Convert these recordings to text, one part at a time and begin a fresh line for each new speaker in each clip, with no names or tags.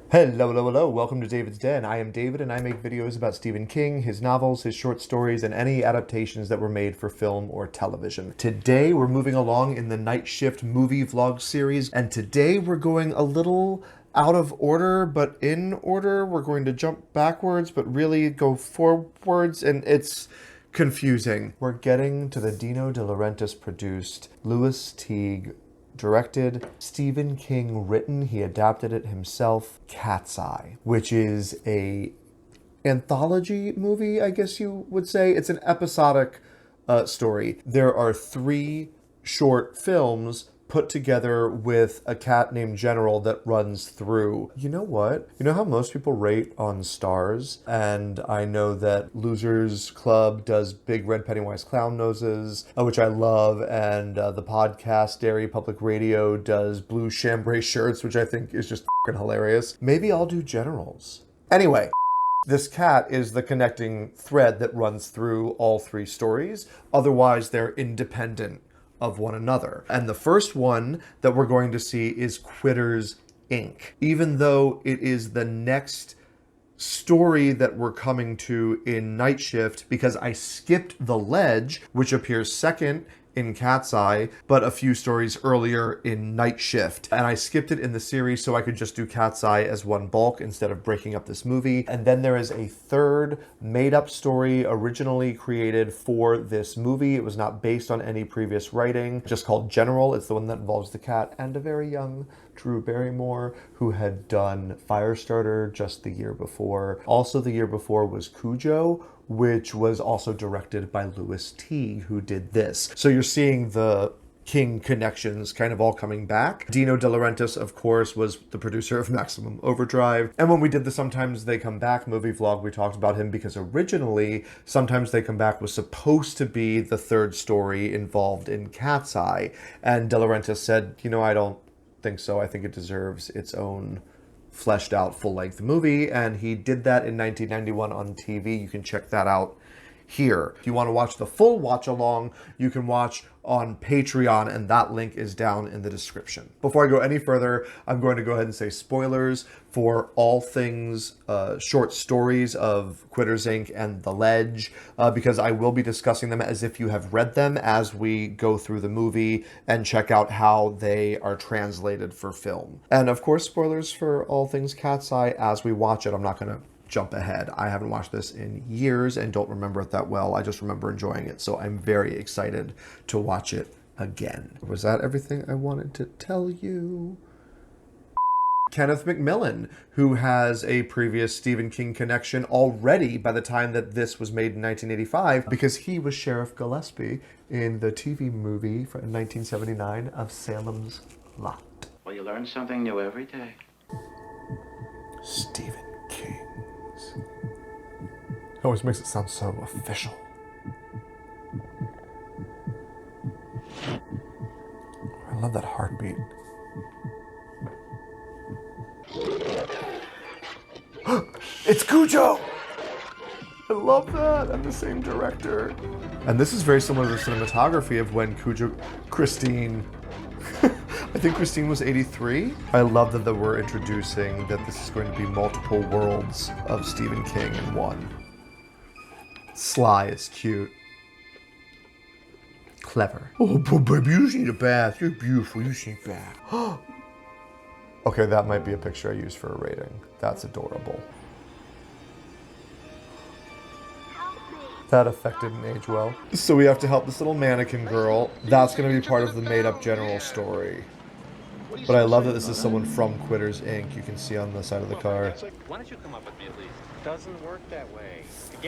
Hello, hello, hello. Welcome to David's Den. I am David and I make videos about Stephen King, his novels, his short stories, and any adaptations that were made for film or television. Today we're moving along in the Night Shift movie vlog series, and today we're going a little out of order, but in order. We're going to jump backwards, but really go forwards, and it's confusing. We're getting to the Dino De Laurentiis produced, Lewis Teague directed, Stephen King written, he adapted it himself, Cat's Eye, which is a anthology movie, I guess you would say. It's an episodic story. There are three short films put together with a cat named General that runs through. You know what? You know how most people rate on stars? And I know that Losers Club does Big Red Pennywise Clown Noses, which I love, and the podcast Dairy Public Radio does Blue Chambray Shirts, which I think is just fucking hilarious. Maybe I'll do Generals. Anyway, this cat is the connecting thread that runs through all three stories. Otherwise, they're independent of one another. And the first one that we're going to see is Quitters, Inc. Even though it is the next story that we're coming to in Night Shift, because I skipped The Ledge, which appears second in Cat's Eye, but a few stories earlier in Night Shift. And I skipped it in the series so I could just do Cat's Eye as one bulk instead of breaking up this movie. And then there is a third made-up story originally created for this movie. It was not based on any previous writing, just called General. It's the one that involves the cat and a very young Drew Barrymore, who had done Firestarter just the year before. Also the year before was Cujo, which was also directed by Lewis Teague, who did this. So you're seeing the King connections kind of all coming back. Dino De Laurentiis, of course, was the producer of Maximum Overdrive. And when we did the Sometimes They Come Back movie vlog, we talked about him because originally Sometimes They Come Back was supposed to be the third story involved in Cat's Eye. And De Laurentiis said, you know, I don't think so. I think it deserves its own fleshed out full-length movie, and he did that in 1991 on TV. You can check that out here. If you want to watch the full watch along, you can watch on Patreon, and that link is down in the description. Before I go any further, I'm going to go ahead and say spoilers for all things short stories of Quitters Inc. and The Ledge, because I will be discussing them as if you have read them as we go through the movie and check out how they are translated for film. And of course, spoilers for all things Cat's Eye as we watch it. I'm not going to jump ahead. I haven't watched this in years and don't remember it that well. I just remember enjoying it, so I'm very excited to watch it again. Was that everything I wanted to tell you? Kenneth McMillan, who has a previous Stephen King connection already by the time that this was made in 1985, because he was Sheriff Gillespie in the TV movie from 1979 of Salem's Lot.
Well, you learn something new every day.
Stephen King. It always makes it sound so official. I love that heartbeat. It's Cujo! I love that. And the same director. And this is very similar to the cinematography of when Christine... I think Christine was 83. I love that we're introducing that this is going to be multiple worlds of Stephen King in one. Sly is cute. Clever. Oh, baby, you just need a bath. You're beautiful. You just need a bath. Okay, that might be a picture I use for a rating. That's adorable. That effect didn't age well. So we have to help this little mannequin girl. That's going to be part of the made-up General story. But I love that this is someone from Quitters Inc. You can see on the side of the car.
Why don't you come up with me at least? Doesn't work that way.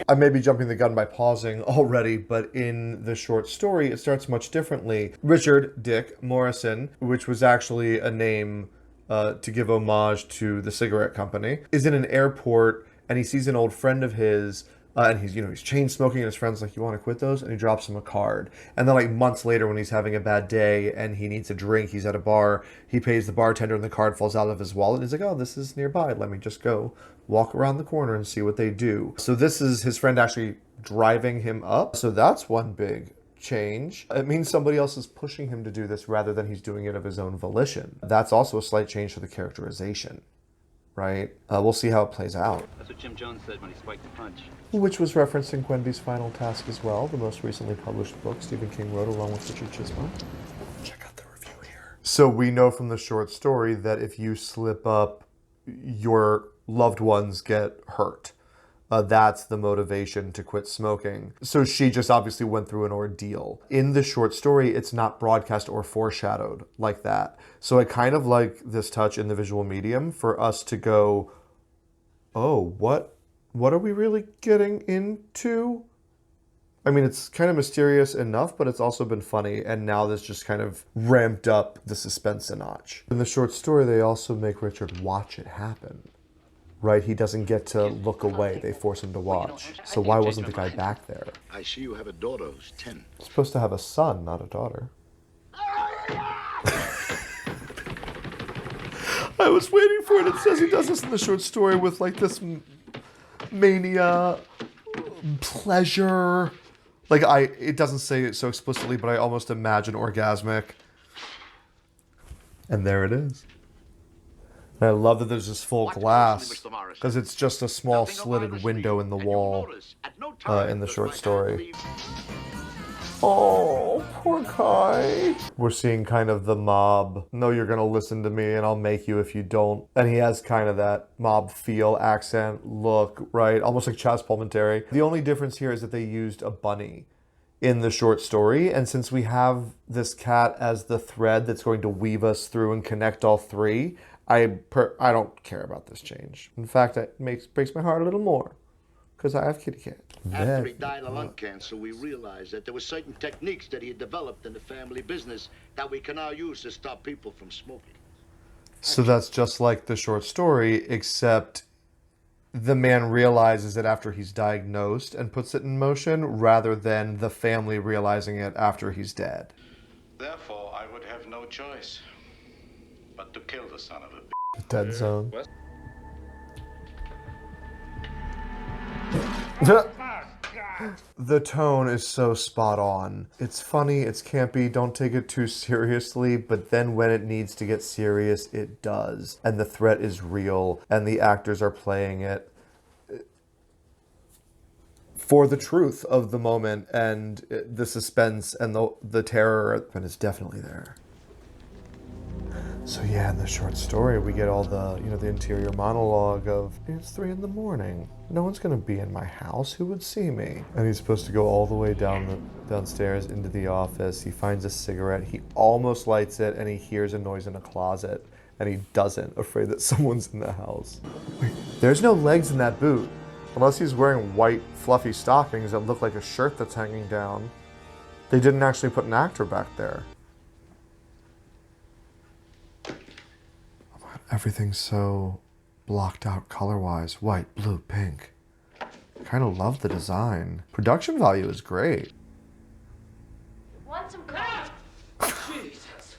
I may be jumping the gun by pausing already, but in the short story, it starts much differently. Richard Dick Morrison, which was actually a name to give homage to the cigarette company, is in an airport and he sees an old friend of his. And he's chain smoking, and his friend's like, you want to quit those? And he drops him a card. And then like months later when he's having a bad day and he needs a drink, he's at a bar, he pays the bartender and the card falls out of his wallet. And he's like, oh, this is nearby. Let me just go walk around the corner and see what they do. So this is his friend actually driving him up. So that's one big change. It means somebody else is pushing him to do this rather than he's doing it of his own volition. That's also a slight change for the characterization. right? We'll see how it plays out.
That's what Jim Jones said when he spiked the punch.
Which was referenced in Quenby's Final Task as well, the most recently published book Stephen King wrote along with Richard Chisholm. Check out the review here. So we know from the short story that if you slip up, your loved ones get hurt. That's the motivation to quit smoking. So she just obviously went through an ordeal. In the short story, it's not broadcast or foreshadowed like that. So I kind of like this touch in the visual medium for us to go, oh, what are we really getting into? I mean, it's kind of mysterious enough, but it's also been funny. And now this just kind of ramped up the suspense a notch. In the short story, they also make Richard watch it happen. Right? He doesn't get to look away. They force him to watch. So why wasn't the guy back there?
I see you have a daughter who's 10.
He's supposed to have a son, not a daughter. I was waiting for it. It says he does this in the short story with like this mania, pleasure. Like it doesn't say it so explicitly, but I almost imagine orgasmic. And there it is. And I love that there's this full glass because it's just a small slitted window in the wall in the short story. Oh, poor guy. We're seeing kind of the mob. No, you're going to listen to me and I'll make you if you don't. And he has kind of that mob feel, accent, look, right? Almost like Chaz Palminteri. The only difference here is that they used a bunny in the short story. And since we have this cat as the thread that's going to weave us through and connect all three, I don't care about this change. In fact, it breaks my heart a little more because I have kitty cat.
After he died of lung cancer, we realized that there were certain techniques that he had developed in the family business that we can now use to stop people from smoking.
So that's just like the short story, except the man realizes it after he's diagnosed and puts it in motion rather than the family realizing it after he's dead.
Therefore, I would have no choice but to kill the son of a bitch.
Dead zone. The tone is so spot on. It's funny, it's campy, don't take it too seriously, but then when it needs to get serious, it does. And the threat is real, and the actors are playing it for the truth of the moment, and the suspense and the terror is definitely there. So yeah, in the short story, we get all the, the interior monologue of, it's 3 a.m. No one's gonna be in my house. Who would see me? And he's supposed to go all the way downstairs into the office. He finds a cigarette. He almost lights it, and he hears a noise in a closet, and he doesn't, afraid that someone's in the house. Wait, there's no legs in that boot, unless he's wearing white, fluffy stockings that look like a shirt that's hanging down. They didn't actually put an actor back there. Everything's so blocked out color-wise. White, blue, pink. I kind of love the design. Production value is great.
Want some coffee? Jesus.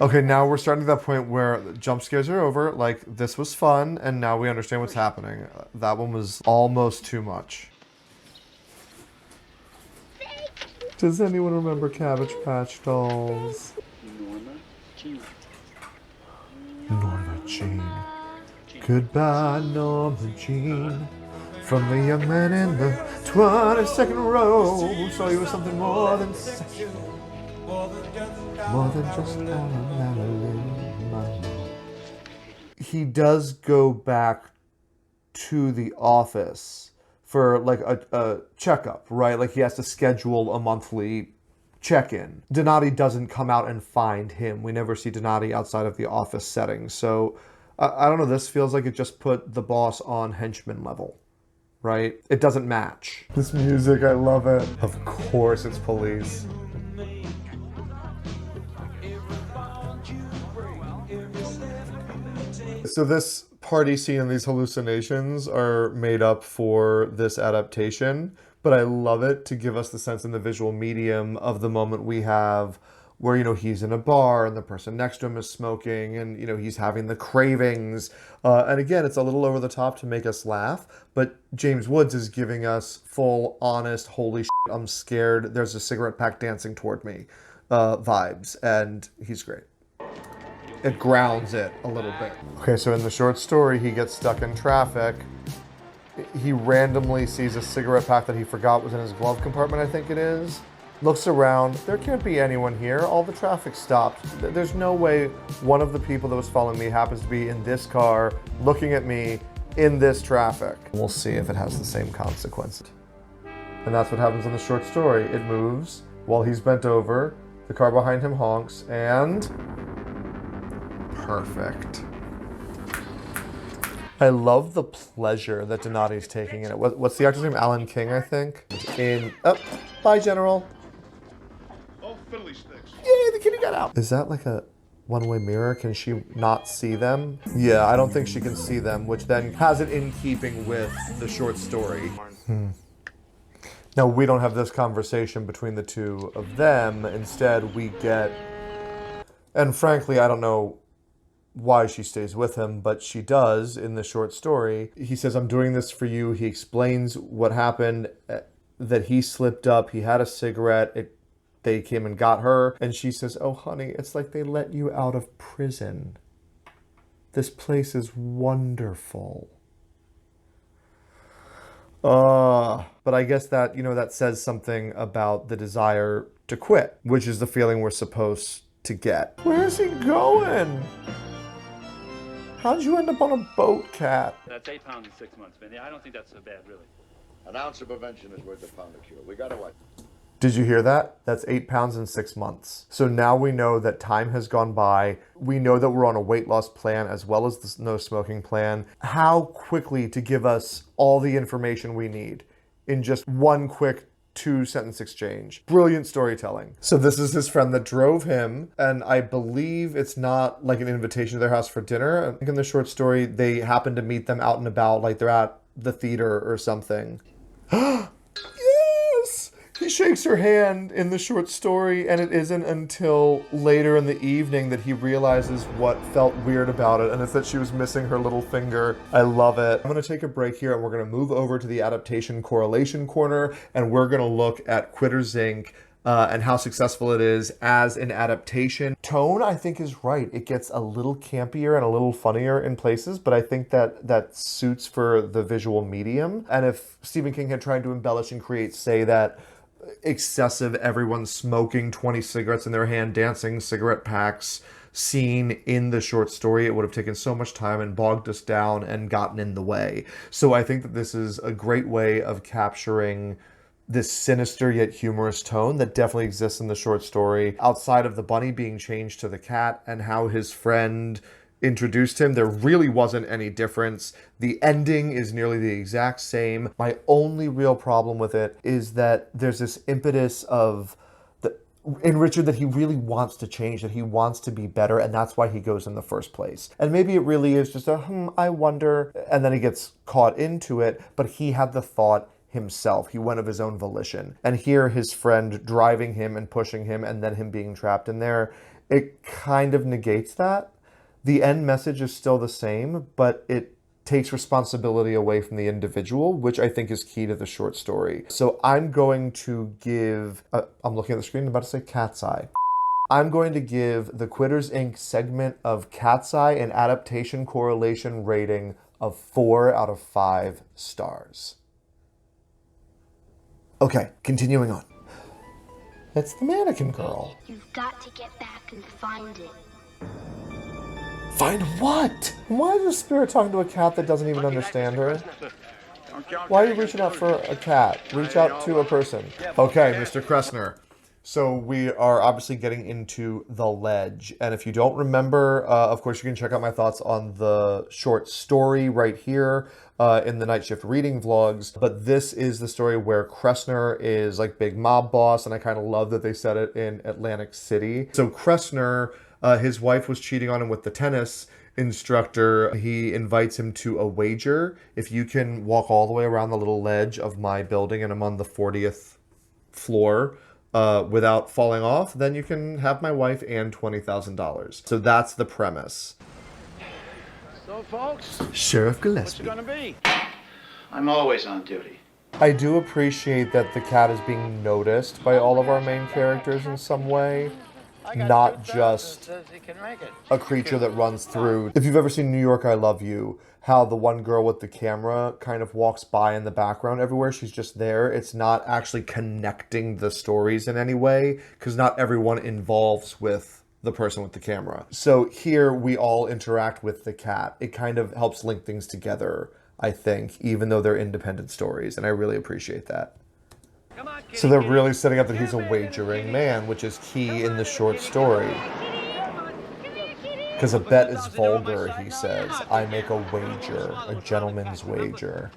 Okay, now we're starting to that point where jump scares are over. Like, this was fun, and now we understand what's happening. That one was almost too much. Does anyone remember Cabbage Patch Dolls? Norma Jean. Goodbye, Norma Jean. From the young man in the 22nd row who saw you as something more than sexual. More than just He does go back to the office for like a checkup, right? Like he has to schedule a monthly check-in. Donati doesn't come out and find him. We never see Donati outside of the office setting. So I don't know, this feels like it just put the boss on henchman level, right? It doesn't match. This music, I love it. Of course it's Police. So this party scene and these hallucinations are made up for this adaptation, but I love it to give us the sense in the visual medium of the moment we have where, he's in a bar and the person next to him is smoking and, he's having the cravings. And again, it's a little over the top to make us laugh, but James Woods is giving us full, honest, holy shit, I'm scared, there's a cigarette pack dancing toward me vibes, and he's great. it grounds it a little bit. Okay, so in the short story, he gets stuck in traffic. He randomly sees a cigarette pack that he forgot was in his glove compartment, I think it is. Looks around, there can't be anyone here. All the traffic stopped. There's no way one of the people that was following me happens to be in this car, looking at me in this traffic. We'll see if it has the same consequences. And that's what happens in the short story. It moves while he's bent over, the car behind him honks, and perfect. I love the pleasure that Donati's taking in it. What's the actor's name? Alan King, I think. Bye, General.
Oh, fiddly sticks.
Yay, the kitty got out. Is that like a one-way mirror? Can she not see them? Yeah, I don't think she can see them, which then has it in keeping with the short story. Now, we don't have this conversation between the two of them. Instead, we get, and frankly, I don't know why she stays with him, but she does in the short story. He says, I'm doing this for you. He explains what happened, that he slipped up. He had a cigarette. They came and got her. And she says, oh, honey, it's like they let you out of prison. This place is wonderful. But I guess that, that says something about the desire to quit, which is the feeling we're supposed to get. Where's he going? How'd you end up on a boat, Cat?
That's 8 pounds in 6 months, man. I don't think that's so bad, really.
An ounce of prevention is worth a pound of cure. We gotta what?
Did you hear that? That's 8 pounds in 6 months. So now we know that time has gone by. We know that we're on a weight loss plan as well as the no smoking plan. How quickly to give us all the information we need in just one quick 2-sentence exchange. Brilliant storytelling. So this is his friend that drove him, and I believe it's not like an invitation to their house for dinner. I think in the short story, they happen to meet them out and about, like they're at the theater or something. Yes! He shakes her hand in the short story, and it isn't until later in the evening that he realizes what felt weird about it, and it's that she was missing her little finger. I love it. I'm going to take a break here, and we're going to move over to the adaptation correlation corner, and we're going to look at Quitters, Inc., and how successful it is as an adaptation. Tone, I think, is right. It gets a little campier and a little funnier in places, but I think that suits for the visual medium. And if Stephen King had tried to embellish and create, say, that excessive everyone smoking 20 cigarettes in their hand, dancing cigarette packs scene in the short story, it would have taken so much time and bogged us down and gotten in the way. So I think that this is a great way of capturing this sinister yet humorous tone that definitely exists in the short story. Outside of the bunny being changed to the cat and how his friend introduced him, there really wasn't any difference. The ending is nearly the exact same. My only real problem with it is that there's this impetus in Richard that he really wants to change, that he wants to be better, and that's why he goes in the first place. And maybe it really is just I wonder, and then he gets caught into it, but he had the thought himself. He went of his own volition. And here his friend driving him and pushing him and then him being trapped in there, it kind of negates that. The end message is still the same, but it takes responsibility away from the individual, which I think is key to the short story. So I'm going to give, I'm looking at the screen, I'm about to say Cat's Eye. I'm going to give the Quitters, Inc. segment of Cat's Eye an adaptation correlation rating of 4 out of 5 stars. Okay, continuing on. It's the mannequin girl.
You've got to get back and find it.
Find what? Why is a spirit talking to a cat that doesn't even understand her? Why are you reaching out for a cat? Reach out to a person. Okay, Mr. Kressner. So we are obviously getting into The Ledge. And if you don't remember, of course, you can check out my thoughts on the short story right here in the Night Shift reading vlogs. But this is the story where Kressner is like big mob boss. And I kind of love that they set it in Atlantic City. So Kressner, his wife was cheating on him with the tennis instructor. He invites him to a wager. If you can walk all the way around the little ledge of my building and I'm on the 40th floor, without falling off, then you can have my wife and $20,000. So that's the premise.
So, folks,
Sheriff Gillespie.
what's it gonna be?
I'm always on duty.
I do appreciate that the cat is being noticed by all of our main characters in some way. not just a creature that runs through. If you've ever seen New York, I Love You, how the one girl with the camera kind of walks by in the background everywhere. She's just there. It's not actually connecting the stories in any way, because not everyone involves with the person with the camera. So here we all interact with the cat. It kind of helps link things together, I think, even though they're independent stories, and I really appreciate that. So they're really setting up that he's a wagering man, which is key in the short story. Because a bet is vulgar, he says. I make a wager, a gentleman's wager.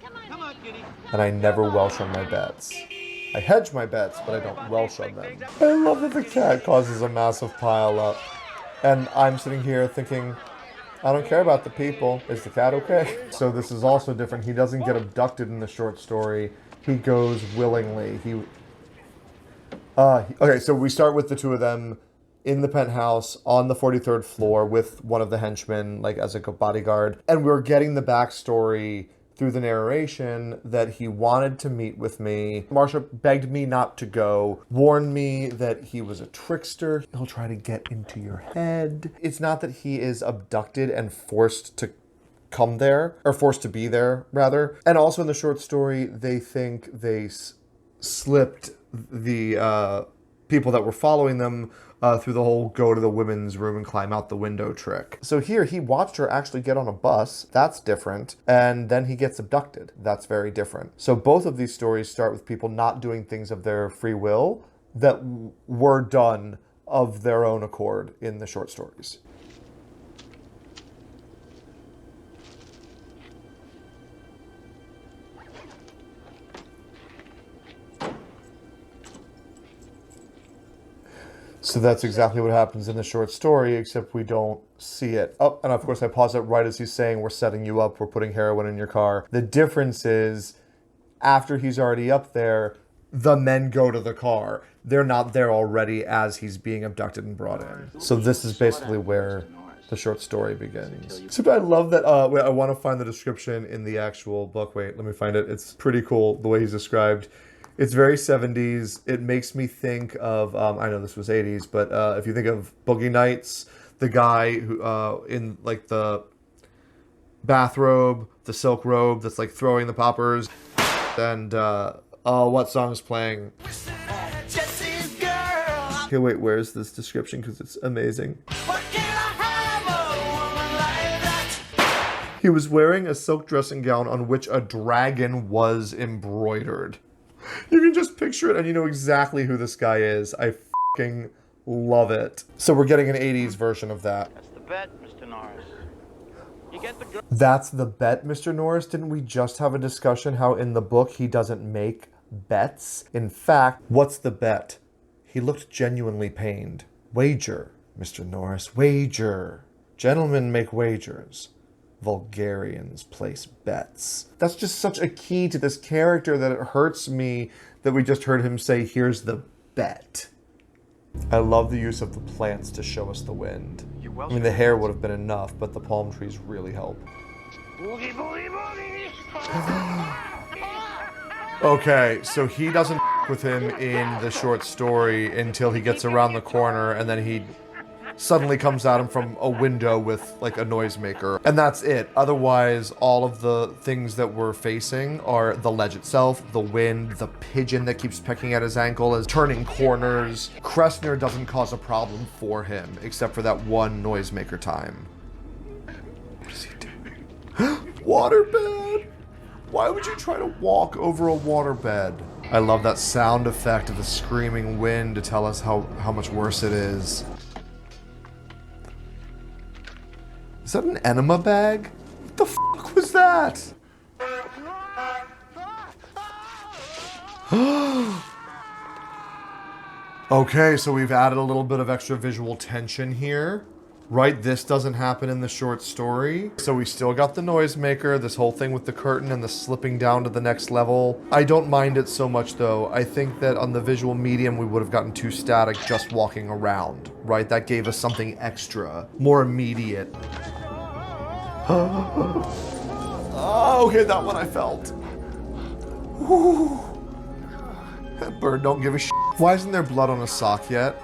And I never welsh on my bets. I hedge my bets, but I don't welsh on them. I love that the cat causes a massive pile up. And I'm sitting here thinking, I don't care about the people. Is the cat okay? So this is also different. He doesn't get abducted in the short story. He goes willingly. Okay, so we start with the two of them in the penthouse on the 43rd floor with one of the henchmen, like as a bodyguard. And we're getting the backstory through the narration that he wanted to meet with me. Marsha begged me not to go, warned me that he was a trickster. He'll try to get into your head. It's not that he is abducted and forced to come there, or forced to be there, rather. And also in the short story, they think they slipped the people that were following them through the whole go to the women's room and climb out the window trick. So here, he watched her actually get on a bus. That's different. And then he gets abducted. That's very different. So both of these stories start with people not doing things of their free will that were done of their own accord in the short stories. So that's exactly what happens in the short story, except we don't see it. Oh, and of course I pause it right as he's saying, we're setting you up, we're putting heroin in your car. The difference is, after he's already up there, the men go to the car. They're not there already as he's being abducted and brought in. So this is basically where the short story begins. So I love that, I want to find the description in the actual book. Wait, let me find it. It's pretty cool the way he's described. It's very 70s. It makes me think of, I know this was 80s, but if you think of Boogie Nights, the guy who in like the bathrobe, the silk robe that's like throwing the poppers, and what song's playing? Okay, wait, where's this description? Because it's amazing. He was wearing a silk dressing gown on which a dragon was embroidered. You can just picture it and you know exactly who this guy is. I fucking love it. So we're getting an 80s version of that.
That's the bet, Mr. Norris. You get the girl.
That's the bet, Mr. Norris? Didn't we just have a discussion how in the book he doesn't make bets? In fact, what's the bet? He looked genuinely pained. Wager, Mr. Norris, wager. Gentlemen make wagers. Vulgarians place bets. That's just such a key to this character that it hurts me that we just heard him say, here's the bet. I love the use of the plants to show us the wind. I mean, the hair would have been enough, but the palm trees really help.
Boogie, boogie, boogie!
Okay, so he doesn't with him in the short story until he gets around the corner, and then he suddenly comes at him from a window with like a noisemaker. And that's it. Otherwise, all of the things that we're facing are the ledge itself, the wind, the pigeon that keeps pecking at his ankle is turning corners. Kressner doesn't cause a problem for him, except for that one noisemaker time. What is he doing? Waterbed! Why would you try to walk over a waterbed? I love that sound effect of the screaming wind to tell us how much worse it is. Is that an enema bag? What the fuck was that? Okay, so we've added a little bit of extra visual tension here. Right, this doesn't happen in the short story. So we still got the noisemaker, this whole thing with the curtain and the slipping down to the next level. I don't mind it so much though. I think that on the visual medium we would have gotten too static just walking around, right? That gave us something extra, more immediate. Oh, okay, that one I felt. Ooh. That bird don't give a shit. Why isn't there blood on a sock yet?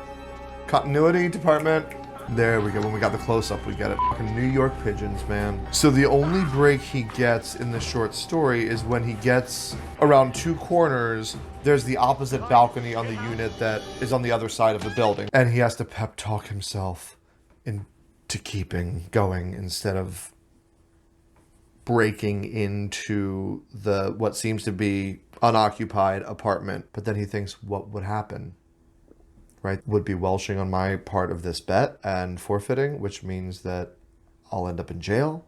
Continuity department. There we go. When we got the close-up, we get it. Fucking New York pigeons, man. So the only break he gets in the short story is when he gets around two corners. There's the opposite balcony on the unit that is on the other side of the building. And he has to pep talk himself into keeping going instead of breaking into the what seems to be unoccupied apartment. But then he thinks, what would happen? Right? Would be welshing on my part of this bet and forfeiting, which means that I'll end up in jail.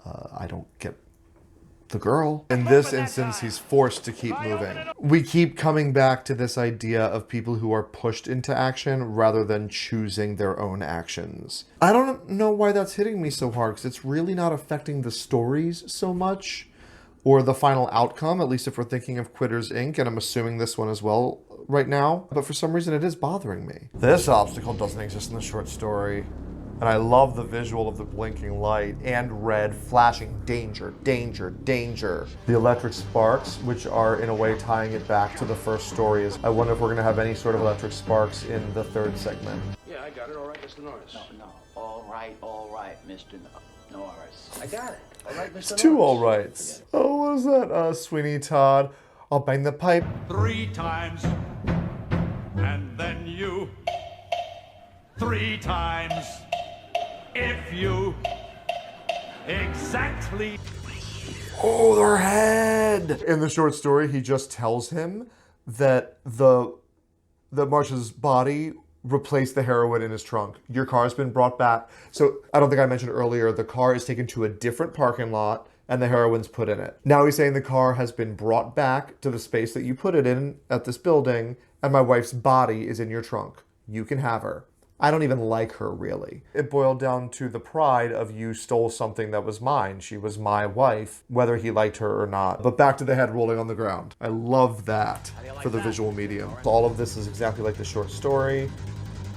I don't get the girl. In this instance, he's forced to keep moving. We keep coming back to this idea of people who are pushed into action rather than choosing their own actions. I don't know why that's hitting me so hard, because it's really not affecting the stories so much or the final outcome, at least if we're thinking of Quitters Inc., and I'm assuming this one as well right now. But for some reason, it is bothering me. This obstacle doesn't exist in the short story. And I love the visual of the blinking light and red flashing danger, danger, danger. The electric sparks, which are in a way tying it back to the first story. I wonder if we're gonna have any sort of electric sparks in the third segment.
Yeah, I got it. All right, Mr. Norris.
No. All right, Mr. Norris.
I got it. All right, Mr.
It's two all rights. Oh, what was that? Sweeney Todd. I'll bang the pipe
3 times, and then you 3 times. If you exactly.
Oh, their head! In the short story, he just tells him that Marsha's body replaced the heroin in his trunk. Your car's been brought back. So I don't think I mentioned earlier, the car is taken to a different parking lot and the heroin's put in it. Now he's saying the car has been brought back to the space that you put it in at this building, and my wife's body is in your trunk. You can have her. I don't even like her, really. It boiled down to the pride of you stole something that was mine. She was my wife, whether he liked her or not. But back to the head rolling on the ground. I love that for the visual medium. All of this is exactly like the short story,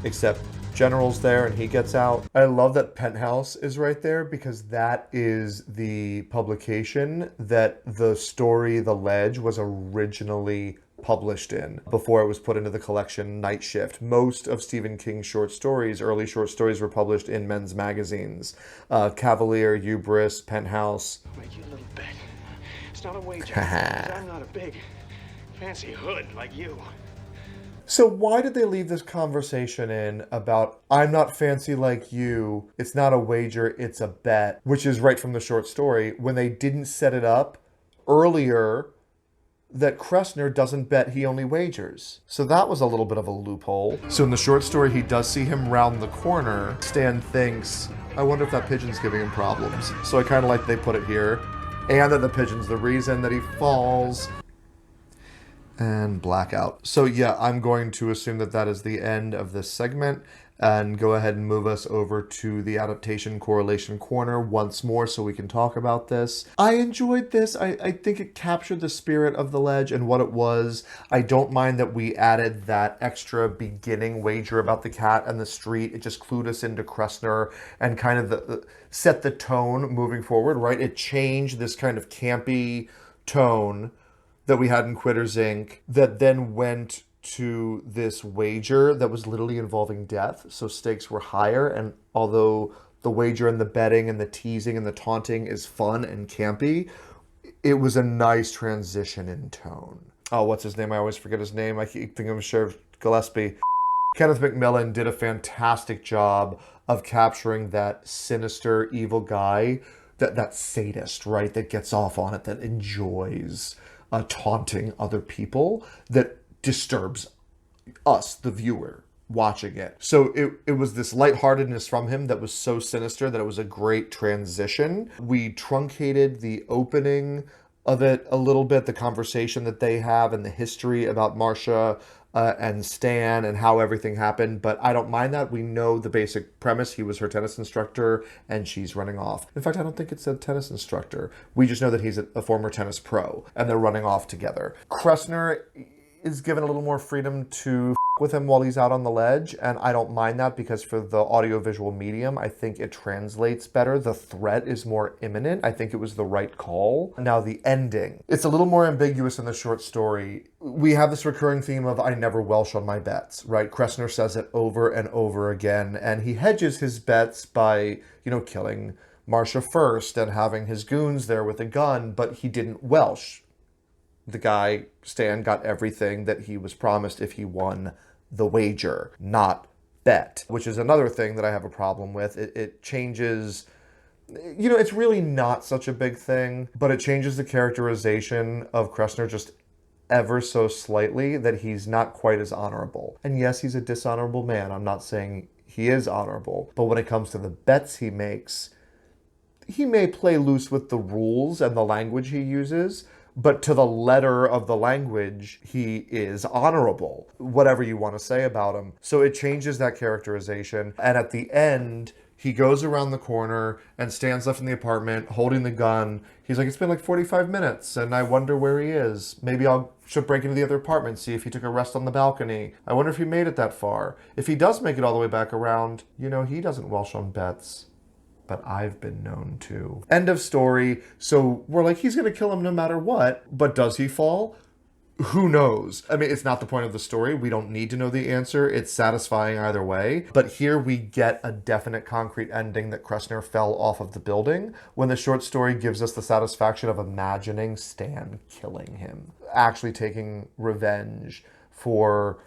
except General's there and he gets out. I love that Penthouse is right there because that is the publication that the story, The Ledge, was originally published in before it was put into the collection Night Shift. Most of Stephen King's short stories, early short stories, were published in men's magazines. Cavalier, Hubris, Penthouse.
I'll make you a little bet. It's not a wager. I'm not a big, fancy hood like you.
So why did they leave this conversation in about, I'm not fancy like you, it's not a wager, it's a bet, which is right from the short story, when they didn't set it up earlier that Kressner doesn't bet, he only wagers. So that was a little bit of a loophole. So in the short story, he does see him round the corner. Stan thinks, I wonder if that pigeon's giving him problems. So I kind of like they put it here. And that the pigeon's the reason that he falls. And blackout. So yeah, I'm going to assume that that is the end of this segment and go ahead and move us over to the adaptation correlation corner once more so we can talk about this. I enjoyed this. I think it captured the spirit of The Ledge and what it was. I don't mind that we added that extra beginning wager about the cat and the street. It just clued us into Kressner and kind of set the tone moving forward, right? It changed this kind of campy tone that we had in Quitters Inc. that then went to this wager that was literally involving death. So stakes were higher. And although the wager and the betting and the teasing and the taunting is fun and campy, it was a nice transition in tone. Oh, what's his name? I always forget his name. I keep thinking of Sheriff Gillespie. Kenneth McMillan did a fantastic job of capturing that sinister, evil guy, that sadist, right? That gets off on it, that enjoys taunting other people, that disturbs us, the viewer, watching it. So it was this lightheartedness from him that was so sinister that it was a great transition. We truncated the opening of it a little bit, the conversation that they have and the history about Marsha and Stan and how everything happened, but I don't mind that. We know the basic premise. He was her tennis instructor and she's running off. In fact, I don't think it's a tennis instructor. We just know that he's a former tennis pro and they're running off together. Kressner is given a little more freedom to with him while he's out on the ledge, and I don't mind that because for the audiovisual medium, I think it translates better. The threat is more imminent. I think it was the right call. Now the ending. It's a little more ambiguous in the short story. We have this recurring theme of I never welsh on my bets, right? Kressner says it over and over again, and he hedges his bets by, killing Marcia first and having his goons there with a gun, but he didn't welsh. The guy, Stan, got everything that he was promised if he won the wager, not bet, which is another thing that I have a problem with. It changes, it's really not such a big thing, but it changes the characterization of Kressner just ever so slightly that he's not quite as honorable. And yes, he's a dishonorable man. I'm not saying he is honorable, but when it comes to the bets he makes, he may play loose with the rules and the language he uses, but to the letter of the language, he is honorable, whatever you want to say about him. So it changes that characterization. And at the end, he goes around the corner and stands left in the apartment holding the gun. He's like, it's been like 45 minutes and I wonder where he is. Maybe should break into the other apartment, see if he took a rest on the balcony. I wonder if he made it that far. If he does make it all the way back around, he doesn't welsh on bets. But I've been known to. End of story. So we're like, he's going to kill him no matter what. But does he fall? Who knows? I mean, it's not the point of the story. We don't need to know the answer. It's satisfying either way. But here we get a definite concrete ending that Kressner fell off of the building, when the short story gives us the satisfaction of imagining Stan killing him. Actually taking revenge for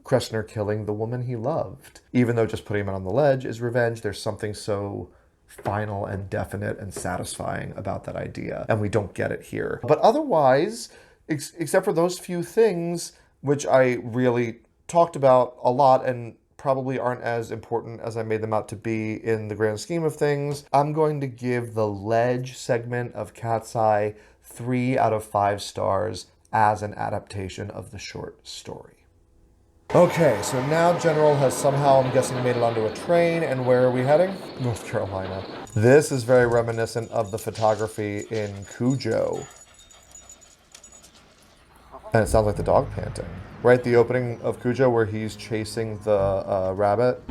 Kressner killing the woman he loved. Even though just putting him on the ledge is revenge, there's something so final and definite and satisfying about that idea, and we don't get it here. But otherwise, except for those few things, which I really talked about a lot and probably aren't as important as I made them out to be in the grand scheme of things, I'm going to give the ledge segment of Cat's Eye 3 out of 5 stars as an adaptation of the short story. Okay, so now General has somehow, I'm guessing, made it onto a train, and where are we heading? North Carolina. This is very reminiscent of the photography in Cujo. And it sounds like the dog panting. Right, the opening of Cujo where he's chasing the rabbit.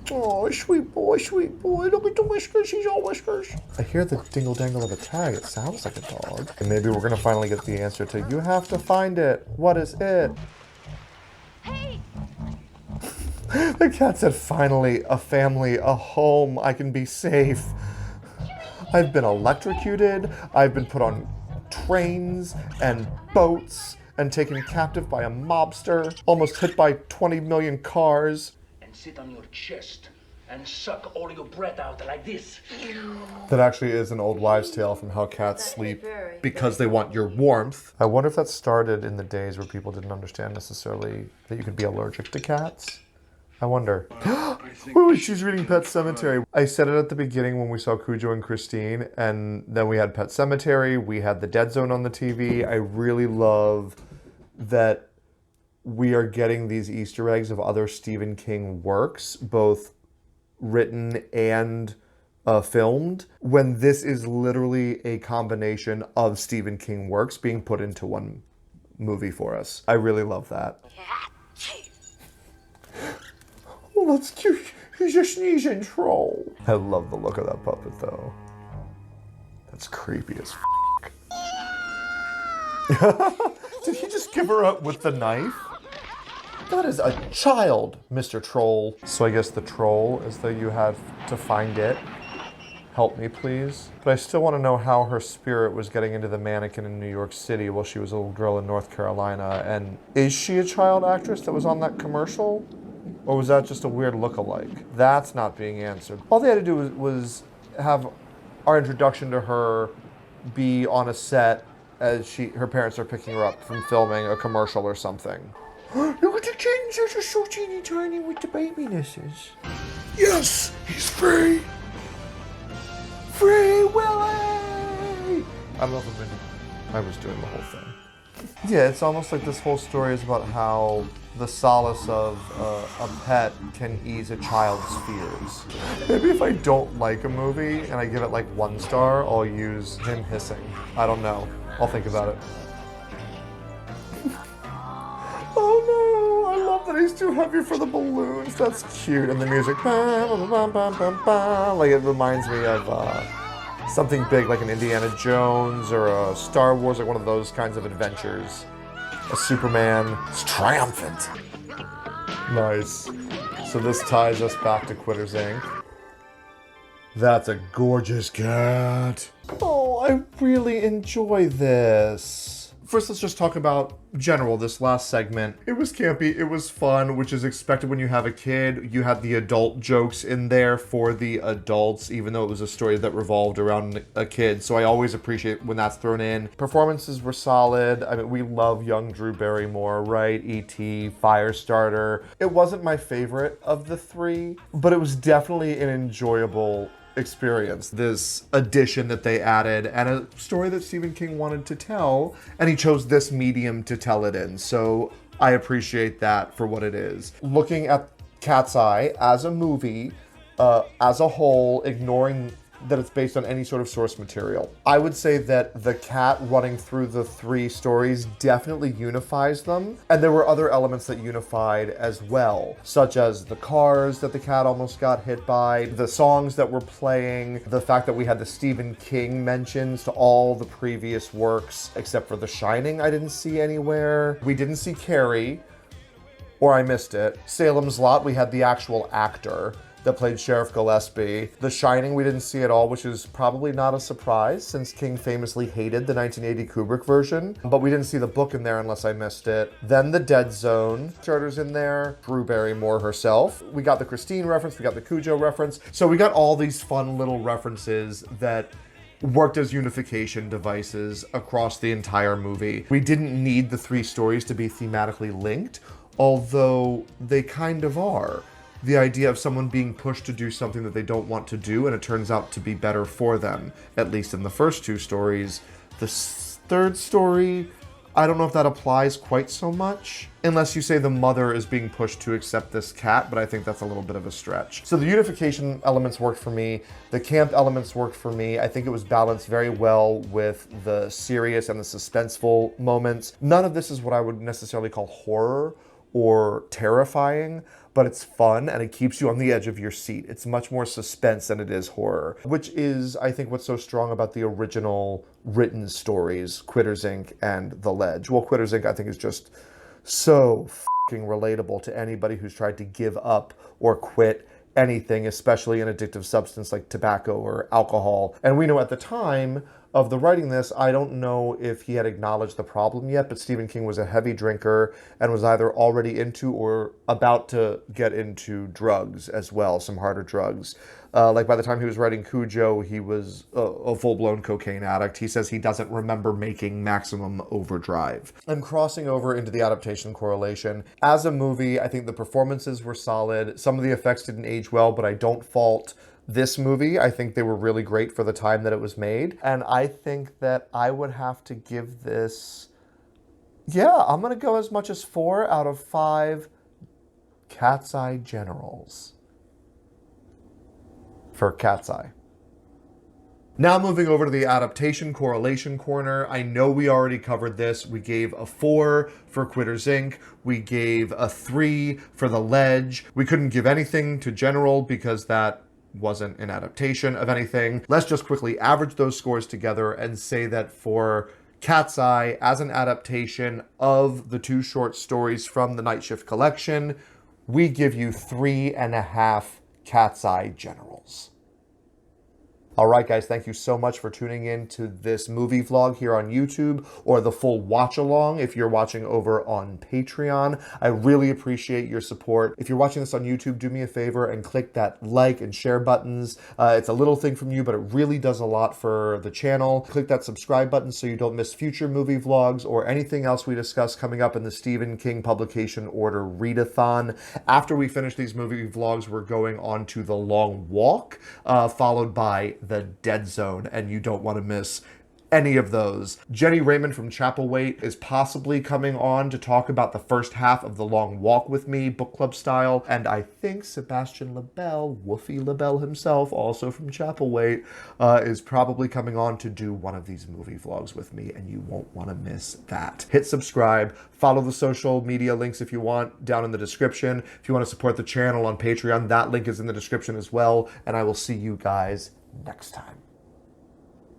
Oh, sweet boy, look at the whiskers, he's all whiskers. I hear the dingle-dangle of a tag, it sounds like a dog. And maybe we're gonna finally get the answer to, you have to find it. What is it?
Hey!
The cat said, finally, a family, a home, I can be safe. I've been electrocuted, I've been put on trains and boats and taken captive by a mobster, almost hit by 20 million cars.
And sit on your chest and suck all your breath out like this.
That actually is an old wives' tale from how cats sleep because they want your warmth. I wonder if that started in the days where people didn't understand necessarily that you could be allergic to cats. I wonder. Oh, she's reading Pet Sematary. I said it at the beginning when we saw Cujo and Christine, and then we had Pet Sematary, we had The Dead Zone on the TV. I really love that we are getting these Easter eggs of other Stephen King works, both written and filmed, when this is literally a combination of Stephen King works being put into one movie for us. I really love that. Oh, that's cute. He's a sneezing troll. I love the look of that puppet, though. That's creepy as f***. Did he just give her up with the knife? That is a child, Mr. Troll. So I guess the troll is that you had to find it. Help me, please. But I still want to know how her spirit was getting into the mannequin in New York City while she was a little girl in North Carolina. And is she a child actress that was on that commercial? Or was that just a weird look-alike? That's not being answered. All they had to do was have our introduction to her be on a set as her parents are picking her up from filming a commercial or something. Look at the kittens, they're just so teeny tiny with the babynesses. Yes, he's free! Free Willy! I don't know if I was doing the whole thing. Yeah, it's almost like this whole story is about how the solace of a pet can ease a child's fears. Maybe if I don't like a movie and I give it like 1 star, I'll use him hissing. I don't know. I'll think about it. Oh no, I love that he's too heavy for the balloons. That's cute. And the music, like it reminds me of something big like an Indiana Jones or a Star Wars, like one of those kinds of adventures. A Superman. It's triumphant. Nice. So this ties us back to Quitters Inc. That's a gorgeous cat. Oh, I really enjoy this. First, let's just talk about general, this last segment. It was campy, it was fun, which is expected when you have a kid. You had the adult jokes in there for the adults, even though it was a story that revolved around a kid. So I always appreciate when that's thrown in. Performances were solid. I mean, we love young Drew Barrymore, right? E.T., Firestarter. It wasn't my favorite of the 3, but it was definitely an enjoyable experience. This addition that they added and a story that Stephen King wanted to tell, and he chose this medium to tell it in. So I appreciate that for what it is. Looking at Cat's Eye as a movie, as a whole, ignoring that it's based on any sort of source material, I would say that the cat running through the 3 stories definitely unifies them. And there were other elements that unified as well, such as the cars that the cat almost got hit by, the songs that were playing, the fact that we had the Stephen King mentions to all the previous works, except for The Shining I didn't see anywhere. We didn't see Carrie, or I missed it. Salem's Lot, we had the actual actor that played Sheriff Gillespie. The Shining we didn't see at all, which is probably not a surprise since King famously hated the 1980 Kubrick version, but we didn't see the book in there unless I missed it. Then the Dead Zone charter's in there, Drew Barrymore herself. We got the Christine reference, we got the Cujo reference. So we got all these fun little references that worked as unification devices across the entire movie. We didn't need the 3 stories to be thematically linked, although they kind of are. The idea of someone being pushed to do something that they don't want to do, and it turns out to be better for them, at least in the first 2 stories. The 3rd story, I don't know if that applies quite so much, unless you say the mother is being pushed to accept this cat, but I think that's a little bit of a stretch. So the unification elements worked for me, the camp elements worked for me. I think it was balanced very well with the serious and the suspenseful moments. None of this is what I would necessarily call horror or terrifying, but it's fun and it keeps you on the edge of your seat. It's much more suspense than it is horror, which is, I think, what's so strong about the original written stories, Quitters Inc. and The Ledge. Well, Quitters Inc. I think is just so fucking relatable to anybody who's tried to give up or quit anything, especially an addictive substance like tobacco or alcohol. And we know at the time of the writing this, I don't know if he had acknowledged the problem yet, but Stephen King was a heavy drinker and was either already into or about to get into drugs as well, some harder drugs. Like by the time he was writing Cujo, he was a full-blown cocaine addict. He says he doesn't remember making Maximum Overdrive. I'm crossing over into the adaptation correlation. As a movie, I think the performances were solid. Some of the effects didn't age well, but I don't fault this movie. I think they were really great for the time that it was made. And I think that I would have to give this, yeah, I'm gonna go as much as 4 out of 5 Cat's Eye Generals for Cat's Eye. Now moving over to the adaptation correlation corner. I know we already covered this. We gave a 4 for Quitters Inc. We gave a 3 for The Ledge. We couldn't give anything to General because that wasn't an adaptation of anything. Let's just quickly average those scores together and say that for Cat's Eye, as an adaptation of the 2 short stories from the Night Shift collection, we give you 3.5 Cat's Eye Generals. All right, guys, thank you so much for tuning in to this movie vlog here on YouTube, or the full watch along if you're watching over on Patreon. I really appreciate your support. If you're watching this on YouTube, do me a favor and click that like and share buttons. It's a little thing from you, but it really does a lot for the channel. Click that subscribe button so you don't miss future movie vlogs or anything else we discuss coming up in the Stephen King publication order readathon. After we finish these movie vlogs, we're going on to The Long Walk, followed by The Dead Zone, and you don't want to miss any of those. Jenny Raymond from Chapelwaite is possibly coming on to talk about the first half of The Long Walk with Me, book club style, and I think Sebastian LaBelle, Woofy LaBelle himself, also from Chapelwaite, is probably coming on to do one of these movie vlogs with me, and you won't want to miss that. Hit subscribe, follow the social media links if you want down in the description. If you want to support the channel on Patreon, that link is in the description as well, and I will see you guys next time.